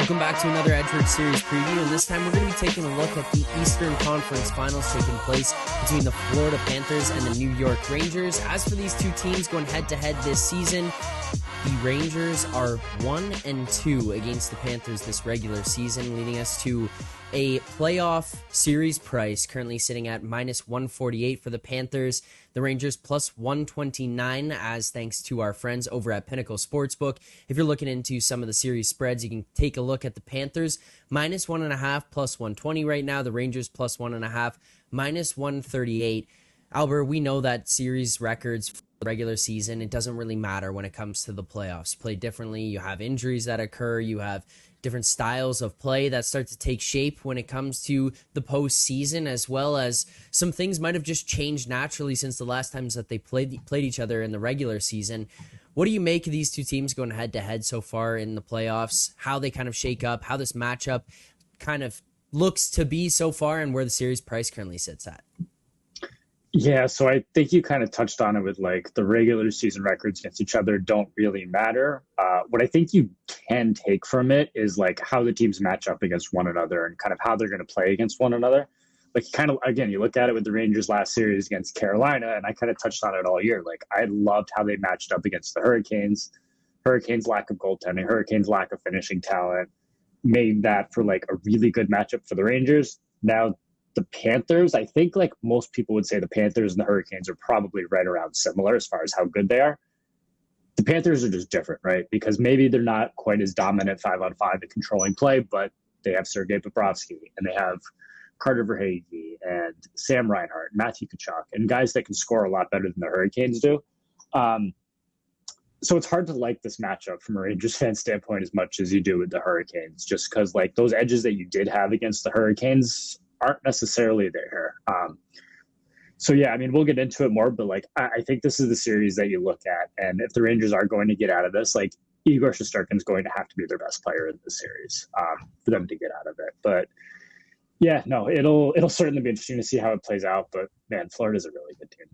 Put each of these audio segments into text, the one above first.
Welcome back to another Edgewood Series preview, and this time we're going to be taking a look at the Eastern Conference Finals taking place between the Florida Panthers and the New York Rangers. As for these two teams going head-to-head this season, the Rangers are 1-2 against the Panthers this regular season, leading us to a playoff series price currently sitting at minus 148 for the Panthers. The Rangers plus 129, as thanks to our friends over at Pinnacle Sportsbook. If you're looking into some of the series spreads, you can take a look at the Panthers minus 1.5 plus 120 right now. The Rangers plus 1.5 minus 138. Alber, we know that series records for the regular season, it doesn't really matter when it comes to the playoffs. You play differently. You have injuries that occur. You have different styles of play that start to take shape when it comes to the postseason, as well as some things might have just changed naturally since the last times that they played each other in the regular season. What do you make of these two teams going head-to-head so far in the playoffs, how they kind of shake up, how this matchup kind of looks to be so far, and where the series price currently sits at? Yeah, so I think you kind of touched on it with like the regular season records against each other don't really matter. What I think you can take from it is like how the teams match up against one another and kind of how they're going to play against one another. Like kind of, again, you look at it with the Rangers last series against Carolina, and I kind of touched on it all year. Like I loved how they matched up against the Hurricanes. Hurricanes' lack of goaltending, Hurricanes' lack of finishing talent made that for like a really good matchup for the Rangers. Now, the Panthers, I think like most people would say the Panthers and the Hurricanes are probably right around similar as far as how good they are. The Panthers are just different, right? Because maybe they're not quite as dominant 5-on-5 at controlling play, but they have Sergei Bobrovsky and they have Carter Verhaeghe and Sam Reinhart, Matthew Tkachuk, and guys that can score a lot better than the Hurricanes do. So it's hard to like this matchup from a Rangers fan standpoint as much as you do with the Hurricanes, just because like those edges that you did have against the Hurricanes aren't necessarily there. So yeah, I mean, we'll get into it more, but like, I think this is the series that you look at. And if the Rangers are going to get out of this, like Igor Shesterkin's going to have to be their best player in the series for them to get out of it. But yeah, no, it'll certainly be interesting to see how it plays out. But man, Florida's a really good team.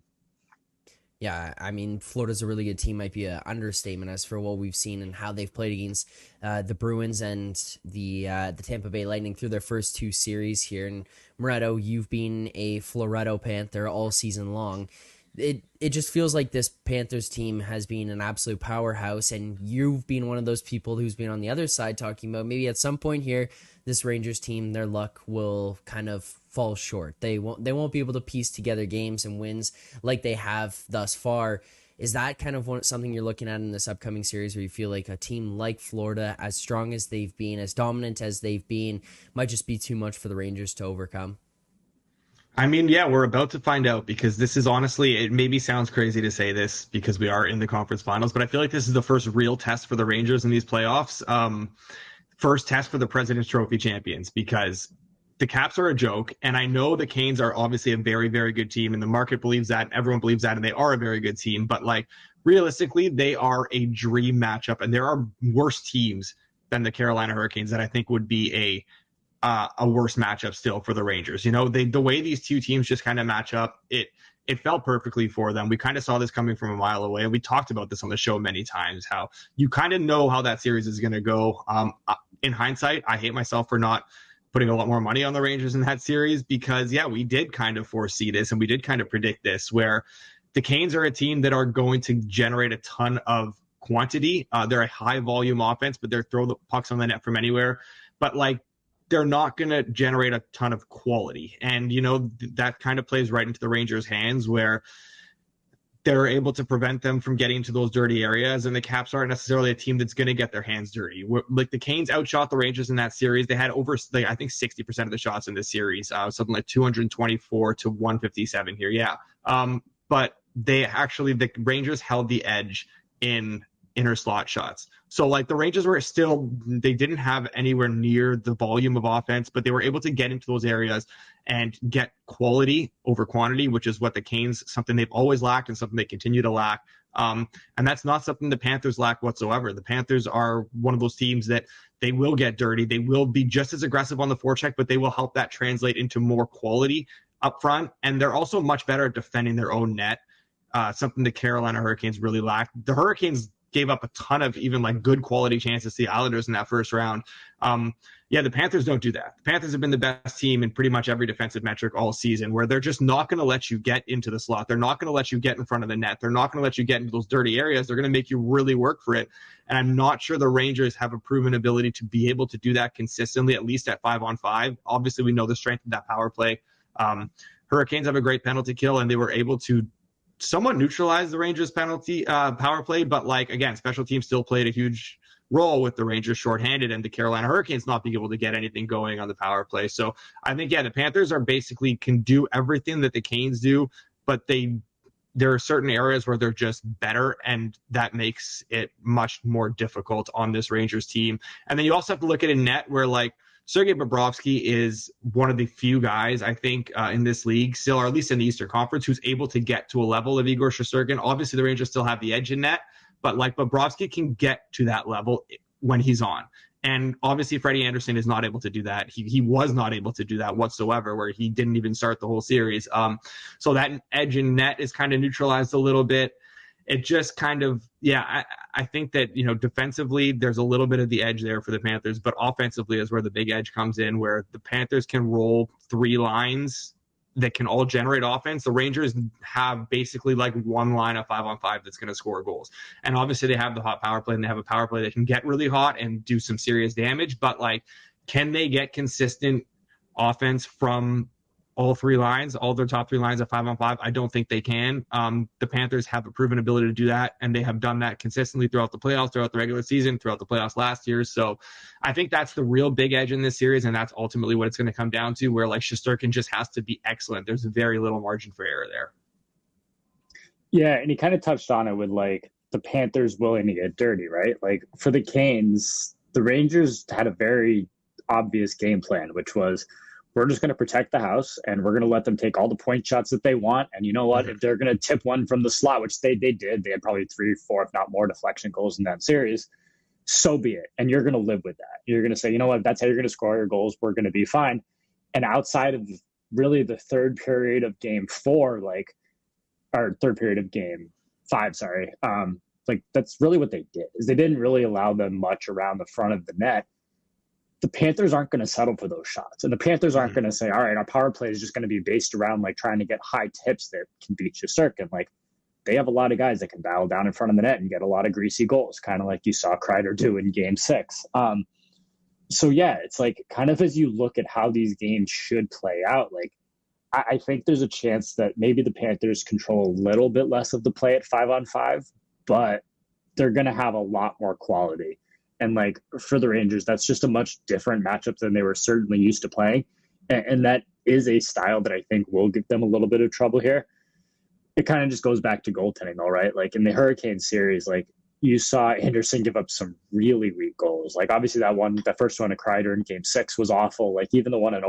Yeah, I mean, Florida's a really good team might be an understatement as for what we've seen and how they've played against the Bruins and the Tampa Bay Lightning through their first two series here. And Moretto, you've been a Floretto Panther all season long. It just feels like this Panthers team has been an absolute powerhouse, and you've been one of those people who's been on the other side talking about maybe at some point here, this Rangers team, their luck will kind of fall short. They won't be able to piece together games and wins like they have thus far. Is that kind of something you're looking at in this upcoming series where you feel like a team like Florida, as strong as they've been, as dominant as they've been, might just be too much for the Rangers to overcome? I mean, yeah, we're about to find out, because this is honestly, it maybe sounds crazy to say this because we are in the conference finals, but I feel like this is the first real test for the Rangers in these playoffs. First test for the President's Trophy champions, because the Caps are a joke, and I know the Canes are obviously a very, very good team, and the market believes that, and everyone believes that, and they are a very good team, but like realistically, they are a dream matchup, and there are worse teams than the Carolina Hurricanes that I think would be a worse matchup still for the Rangers. You know, the way these two teams just kind of match up, it felt perfectly for them. We kind of saw this coming from a mile away, and we talked about this on the show many times, how you kind of know how that series is going to go. In hindsight, I hate myself for not putting a lot more money on the Rangers in that series, because yeah, we did kind of foresee this, and we did kind of predict this, where the Canes are a team that are going to generate a ton of quantity. They're a high volume offense, but they're throw the pucks on the net from anywhere. But like, they're not going to generate a ton of quality. And, you know, that kind of plays right into the Rangers' hands, where they're able to prevent them from getting to those dirty areas. And the Caps aren't necessarily a team that's going to get their hands dirty. Like the Canes outshot the Rangers in that series. They had over, like, I think 60% of the shots in this series, something like 224 to 157 here. Yeah. But the Rangers held the edge in inner slot shots. So like the Rangers were still, they didn't have anywhere near the volume of offense, but they were able to get into those areas and get quality over quantity, which is what the Canes, something they've always lacked and something they continue to lack. And that's not something the Panthers lack whatsoever. The Panthers are one of those teams that they will get dirty. They will be just as aggressive on the forecheck, but they will help that translate into more quality up front. And they're also much better at defending their own net, something the Carolina Hurricanes really lack. The Hurricanes gave up a ton of even like good quality chances to the Islanders in that first round. Yeah, the Panthers don't do that. The Panthers have been the best team in pretty much every defensive metric all season, where they're just not going to let you get into the slot. They're not going to let you get in front of the net. They're not going to let you get into those dirty areas. They're going to make you really work for it. And I'm not sure the Rangers have a proven ability to be able to do that consistently, at least at 5-on-5. Obviously, we know the strength of that power play. Hurricanes have a great penalty kill, and they were able to somewhat neutralize the Rangers penalty power play. But like, again, special teams still played a huge role with the Rangers shorthanded and the Carolina Hurricanes not being able to get anything going on the power play. So I think, yeah, the Panthers are basically can do everything that the Canes do, but there are certain areas where they're just better, and that makes it much more difficult on this Rangers team. And then you also have to look at a net where like Sergei Bobrovsky is one of the few guys, I think, in this league still, or at least in the Eastern Conference, who's able to get to a level of Igor Shesterkin. Obviously, the Rangers still have the edge in net, but like Bobrovsky can get to that level when he's on. And obviously, Freddie Anderson is not able to do that. He was not able to do that whatsoever, where he didn't even start the whole series. So that edge in net is kind of neutralized a little bit. It just kind of, yeah, I think that, defensively, there's a little bit of the edge there for the Panthers, but offensively is where the big edge comes in, where the Panthers can roll three lines that can all generate offense. The Rangers have basically like one line of 5-on-5 that's going to score goals. And obviously they have the hot power play, and they have a power play that can get really hot and do some serious damage. But like, can they get consistent offense from all three lines, all their top three lines of 5-on-5? I don't think they can. The Panthers have a proven ability to do that, and they have done that consistently throughout the playoffs, throughout the regular season, throughout the playoffs last year. So I think that's the real big edge in this series, and that's ultimately what it's going to come down to, where like Shesterkin just has to be excellent. There's very little margin for error there. Yeah, and he kind of touched on it with like the Panthers willing to get dirty, right? Like for the Canes, the Rangers had a very obvious game plan, which was, we're just going to protect the house, and we're going to let them take all the point shots that they want. And you know what? If they're going to tip one from the slot, which they did, they had probably 3 or 4, if not more, deflection goals in that series, so be it. And you're going to live with that. You're going to say, you know what? That's how you're going to score your goals. We're going to be fine. And outside of really the third period of game 4, or third period of game 5, sorry. That's really what they did, is they didn't really allow them much around the front of the net. The Panthers aren't going to settle for those shots. And the Panthers aren't going to say, all right, our power play is just going to be based around like trying to get high tips that can beat Shesterkin. Like, they have a lot of guys that can battle down in front of the net and get a lot of greasy goals, kind of like you saw Kreider do in game 6. So yeah, it's like kind of as you look at how these games should play out, like I think there's a chance that maybe the Panthers control a little bit less of the play at 5-on-5, but they're going to have a lot more quality. And like for the Rangers, that's just a much different matchup than they were certainly used to playing. And that is a style that I think will give them a little bit of trouble here. It kind of just goes back to goaltending, though, right? Like in the Hurricane series, like you saw Anderson give up some really weak goals. Like obviously that first one to Kreider in game 6 was awful. Like even the one in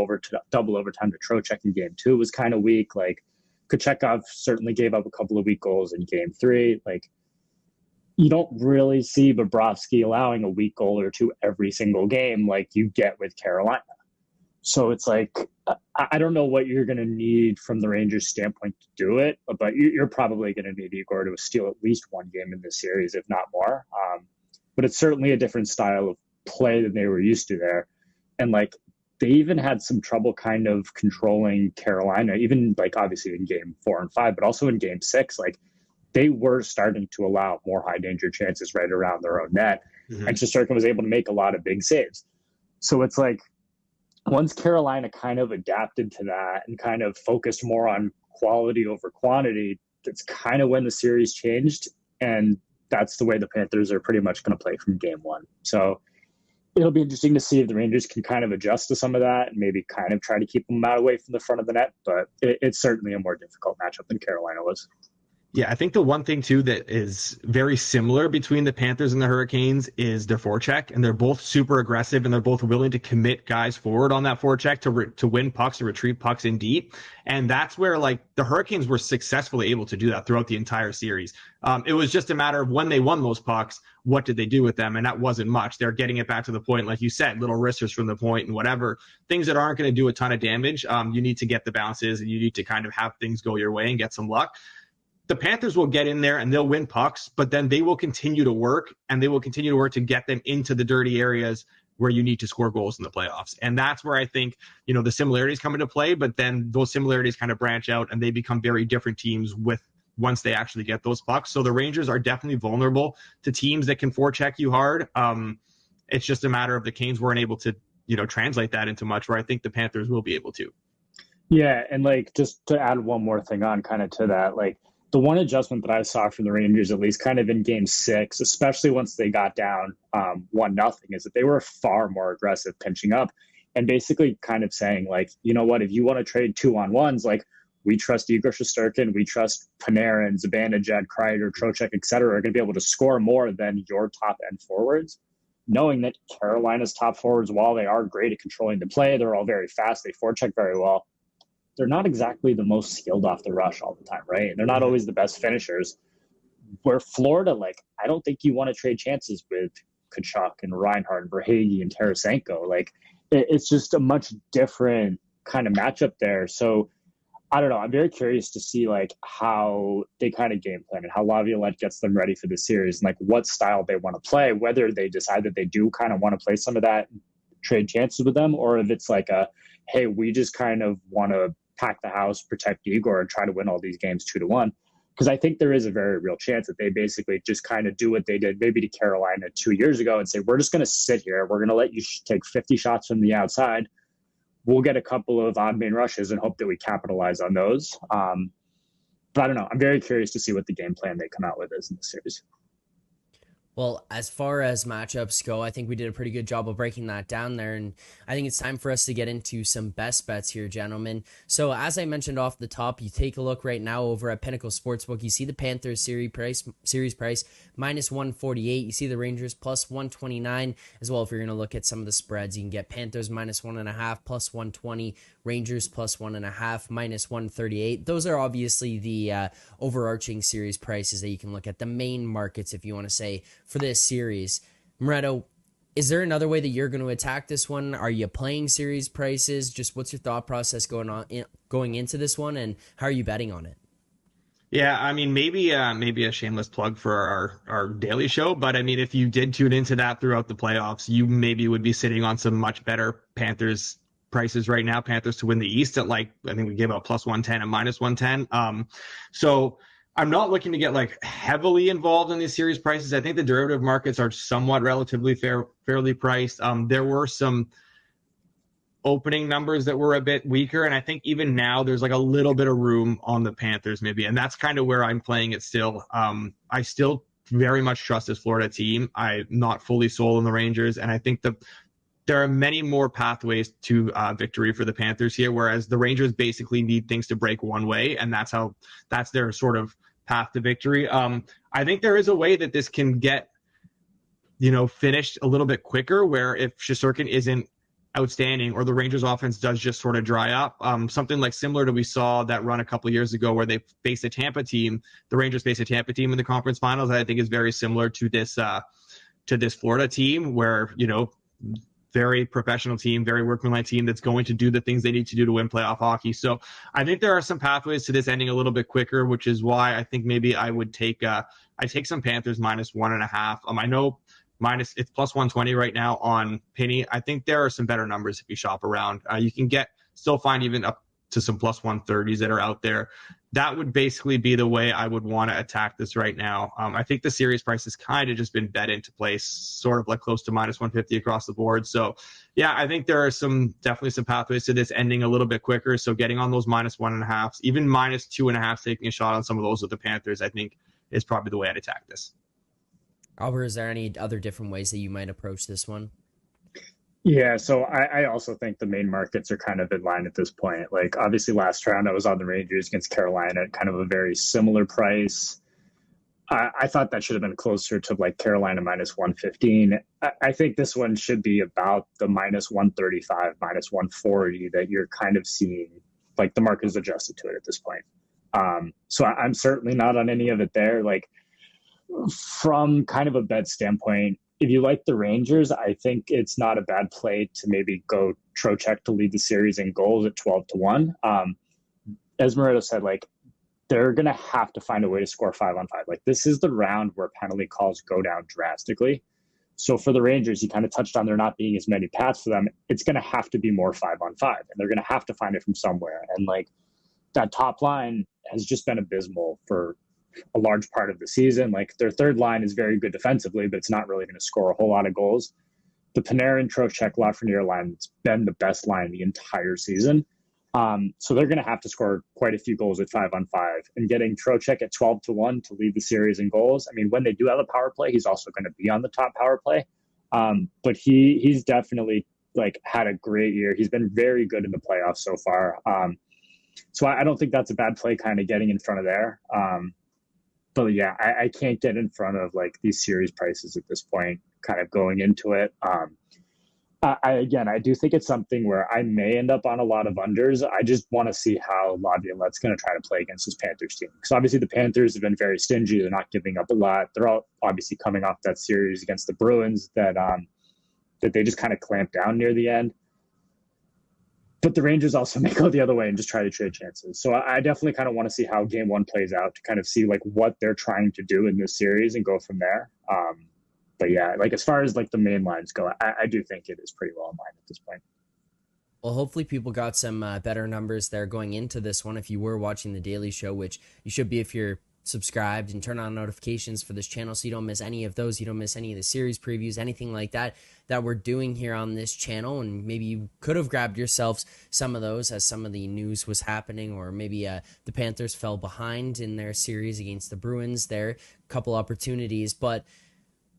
double overtime to Trocheck in game 2 was kind of weak. Like Kochetkov certainly gave up a couple of weak goals in game 3. Like, you don't really see Bobrovsky allowing a weak goal or two every single game like you get with Carolina. So it's like, I don't know what you're going to need from the Rangers standpoint to do it, but you're probably going to need Igor to steal at least one game in this series, if not more. But it's certainly a different style of play than they were used to there. And like, they even had some trouble kind of controlling Carolina, even like obviously in game 4 and 5, but also in game 6, like, they were starting to allow more high danger chances right around their own net. And Shesterkin was able to make a lot of big saves. So it's like, once Carolina kind of adapted to that and kind of focused more on quality over quantity, that's kind of when the series changed. And that's the way the Panthers are pretty much going to play from game 1. So it'll be interesting to see if the Rangers can kind of adjust to some of that and maybe kind of try to keep them out away from the front of the net. But it's certainly a more difficult matchup than Carolina was. Yeah, I think the one thing, too, that is very similar between the Panthers and the Hurricanes is their forecheck, and they're both super aggressive, and they're both willing to commit guys forward on that forecheck to win pucks, to retrieve pucks in deep. And that's where, like, the Hurricanes were successfully able to do that throughout the entire series. It was just a matter of when they won those pucks, what did they do with them? And that wasn't much. They're getting it back to the point, like you said, little wristers from the point and whatever, things that aren't going to do a ton of damage. You need to get the bounces, and you need to kind of have things go your way and get some luck. the Panthers will get in there and they'll win pucks, but then they will continue to work, and they will continue to work to get them into the dirty areas where you need to score goals in the playoffs. And that's where I think, the similarities come into play, but then those similarities kind of branch out and they become very different teams once they actually get those pucks. So the Rangers are definitely vulnerable to teams that can forecheck you hard. It's just a matter of the Canes weren't able to, translate that into much, where I think the Panthers will be able to. Yeah, and just to add one more thing on kind of to that, the one adjustment that I saw from the Rangers, at least kind of in game 6, especially once they got down 1-0, is that they were far more aggressive pinching up and basically kind of saying, you know what, if you want to trade 2-on-1s, we trust Igor Shesterkin, we trust Panarin, Zibanejad, Kreider, Trocheck, et cetera, are going to be able to score more than your top-end forwards, knowing that Carolina's top forwards, while they are great at controlling the play, they're all very fast, they forecheck very well, they're not exactly the most skilled off the rush all the time, right? They're not always the best finishers. Where Florida, I don't think you want to trade chances with Kachuk and Reinhart and Verhaeghe and Tarasenko. It's just a much different kind of matchup there. So I don't know. I'm very curious to see how they kind of game plan and how Laviolette gets them ready for the series and what style they want to play, whether they decide that they do kind of want to play some of that trade chances with them, or if it's hey, we just kind of want to pack the house, protect Igor, and try to win all these games 2-1. Because I think there is a very real chance that they basically just kind of do what they did maybe to Carolina 2 years ago and say, we're just going to sit here. We're going to let you take 50 shots from the outside. We'll get a couple of odd man rushes and hope that we capitalize on those. But I don't know. I'm very curious to see what the game plan they come out with is in the series. Well, as far as matchups go, I think we did a pretty good job of breaking that down there, and I think it's time for us to get into some best bets here, gentlemen. So as I mentioned off the top, you take a look right now over at Pinnacle Sportsbook, you see the Panthers series price -148, you see the Rangers +129, as well if you're going to look at some of the spreads, you can get Panthers -1.5, +120, Rangers +1.5, -138. Those are obviously the overarching series prices that you can look at, the main markets, if you want to say, for this series. Moretto, is there another way that you're going to attack this one? Are you playing series prices? Just what's your thought process going into this one, and how are you betting on it? Yeah, I mean, maybe a shameless plug for our daily show, but I mean, if you did tune into that throughout the playoffs, you maybe would be sitting on some much better Panthers prices right now. Panthers to win the East at I think we gave out +110 and -110. So I'm not looking to get heavily involved in these series prices. I think the derivative markets are somewhat relatively fairly priced. There were some opening numbers that were a bit weaker, and I think even now there's a little bit of room on the Panthers maybe, and that's kind of where I'm playing it still. I still very much trust this Florida team. I'm not fully sold on the Rangers, and I think there are many more pathways to victory for the Panthers here, whereas the Rangers basically need things to break one way, and that's their sort of path to victory. I think there is a way that this can get, finished a little bit quicker, where if Shesterkin isn't outstanding or the Rangers offense does just sort of dry up, something similar to we saw that run a couple of years ago where they faced a Tampa team, the Rangers faced a Tampa team in the conference finals, I think is very similar to this Florida team where, very professional team, very workmanlike team that's going to do the things they need to do to win playoff hockey. So I think there are some pathways to this ending a little bit quicker, which is why I think maybe I would take some Panthers -1.5. I know it's +120 right now on Penny. I think there are some better numbers if you shop around. You can still find even up to some +130s that are out there. That would basically be the way I would want to attack this right now. I think the series price has kind of just been bet into place, sort of close to -150 across the board. So yeah, I think there are definitely some pathways to this ending a little bit quicker. So getting on those -1.5s, even -2.5, taking a shot on some of those with the Panthers, I think is probably the way I'd attack this. Alber, is there any other different ways that you might approach this one? Yeah, so I also think the main markets are kind of in line at this point. Obviously last round I was on the Rangers against Carolina at kind of a very similar price. I thought that should have been closer to Carolina -115. I think this one should be about the -135, -140 that you're kind of seeing, the market is adjusted to it at this point. So I'm certainly not on any of it there. From kind of a bet standpoint, if you like the Rangers, I think it's not a bad play to maybe go Trocheck to lead the series in goals at 12-1. As Moretto said, they're going to have to find a way to score 5-on-5. Like, this is the round where penalty calls go down drastically. So for the Rangers, you kind of touched on there not being as many paths for them. It's going to have to be more 5-on-5, and they're going to have to find it from somewhere. And like, that top line has just been abysmal for a large part of the season. Like, their third line is very good defensively, but it's not really going to score a whole lot of goals. The Panarin, Trocheck, Lafreniere line has been the best line the entire season. So they're going to have to score quite a few goals at 5-on-5, and getting Trocheck at 12-1 to lead the series in goals. I mean, when they do have a power play, he's also going to be on the top power play. But he's definitely like had a great year. He's been very good in the playoffs so far. So I don't think that's a bad play, kind of getting in front of there. But yeah, I can't get in front of like these series prices at this point, kind of going into it. I do think it's something where I may end up on a lot of unders. I just want to see how Laviolette's going to try to play against this Panthers team. Because obviously the Panthers have been very stingy. They're not giving up a lot. They're all obviously coming off that series against the Bruins that they just kind of clamped down near the end. But the Rangers also may go the other way and just try to trade chances. So I definitely kind of want to see how game one plays out to kind of see like what they're trying to do in this series and go from there. But yeah, like as far as like the main lines go, I do think it is pretty well in line at this point. Well, hopefully people got some better numbers there going into this one. If you were watching The Daily Show, which you should be if you're subscribed, and turn on notifications for this channel so you don't miss any of those. You don't miss any of the series previews, anything like that we're doing here on this channel. And maybe you could have grabbed yourselves some of those as some of the news was happening, or maybe the Panthers fell behind in their series against the Bruins there. A couple opportunities, but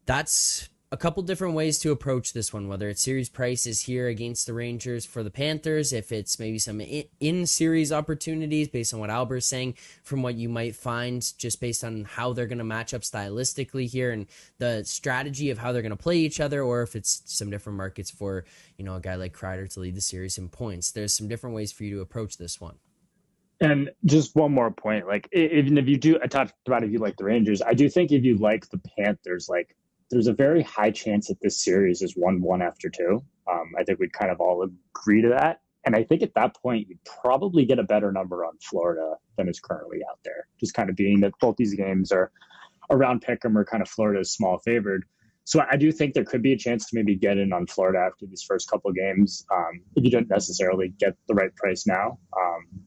that's a couple different ways to approach this one, whether it's series prices here against the Rangers for the Panthers, if it's maybe some in-series opportunities based on what Alber's saying, from what you might find just based on how they're going to match up stylistically here and the strategy of how they're going to play each other, or if it's some different markets for, you know, a guy like Kreider to lead the series in points. There's some different ways for you to approach this one. And just one more point, like even if you do, I talked about if you like the Rangers, I do think if you like the Panthers, like there's a very high chance that this series is 1-1 after 2. I think we'd kind of all agree to that. And I think at that point, you'd probably get a better number on Florida than is currently out there. Just kind of being that both these games are around Pick'em, or kind of Florida's small favored. So I do think there could be a chance to maybe get in on Florida after these first couple of games, if you don't necessarily get the right price now.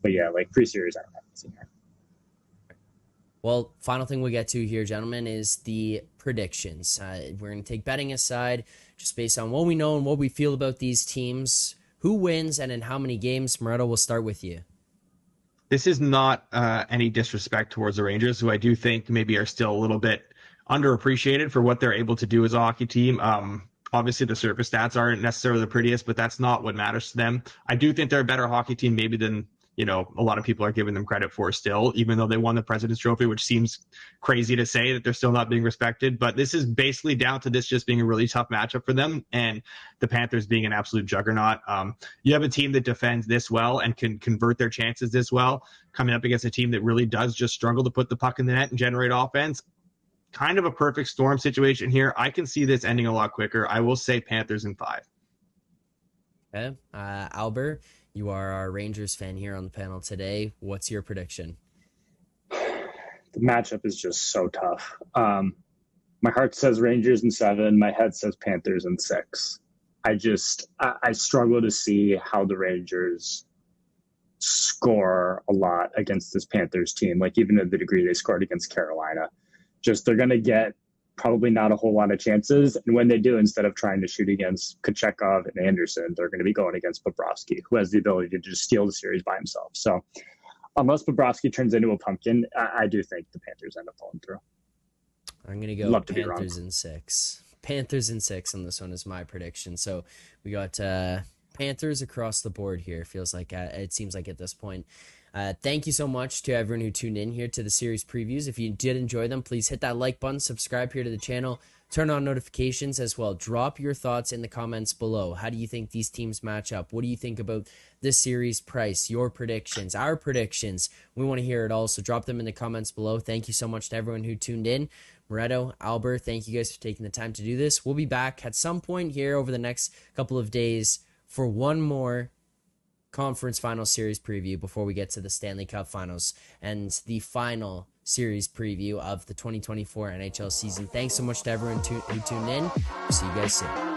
But yeah, like pre-series, I don't have anything here. Well, final thing we get to here, gentlemen, is the predictions. We're going to take betting aside, just based on what we know and what we feel about these teams. Who wins and in how many games? Moretto, we'll start with you. This is not any disrespect towards the Rangers, who I do think maybe are still a little bit underappreciated for what they're able to do as a hockey team. Obviously, the surface stats aren't necessarily the prettiest, but that's not what matters to them. I do think they're a better hockey team maybe than, you know, a lot of people are giving them credit for still, even though they won the President's Trophy, which seems crazy to say that they're still not being respected. But this is basically down to this just being a really tough matchup for them, and the Panthers being an absolute juggernaut. You have a team that defends this well and can convert their chances this well, coming up against a team that really does just struggle to put the puck in the net and generate offense. Kind of a perfect storm situation here. I can see this ending a lot quicker. I will say Panthers in 5. Okay. Alber, you are our Rangers fan here on the panel today. What's your prediction? The matchup is just so tough. My heart says Rangers in 7. My head says Panthers in 6. I struggle to see how the Rangers score a lot against this Panthers team. Like, even to the degree they scored against Carolina, just they're going to get probably not a whole lot of chances. And when they do, instead of trying to shoot against Kochetkov and Anderson, they're going to be going against Bobrovsky, who has the ability to just steal the series by himself. So unless Bobrovsky turns into a pumpkin, I do think the Panthers end up pulling through. I'm going to go Panthers in 6. Panthers in 6 on this one is my prediction. So we got Panthers across the board here. Feels like it seems like at this point. Thank you so much to everyone who tuned in here to the series previews. If you did enjoy them, please hit that like button, subscribe here to the channel, turn on notifications as well. Drop your thoughts in the comments below. How do you think these teams match up? What do you think about this series price? Your predictions, our predictions. We want to hear it all, so drop them in the comments below. Thank you so much to everyone who tuned in. Moretto, Alber, thank you guys for taking the time to do this. We'll be back at some point here over the next couple of days for one more conference final series preview before we get to the Stanley Cup finals and the final series preview of the 2024 NHL season. Thanks so much to everyone who tuned in. See you guys soon.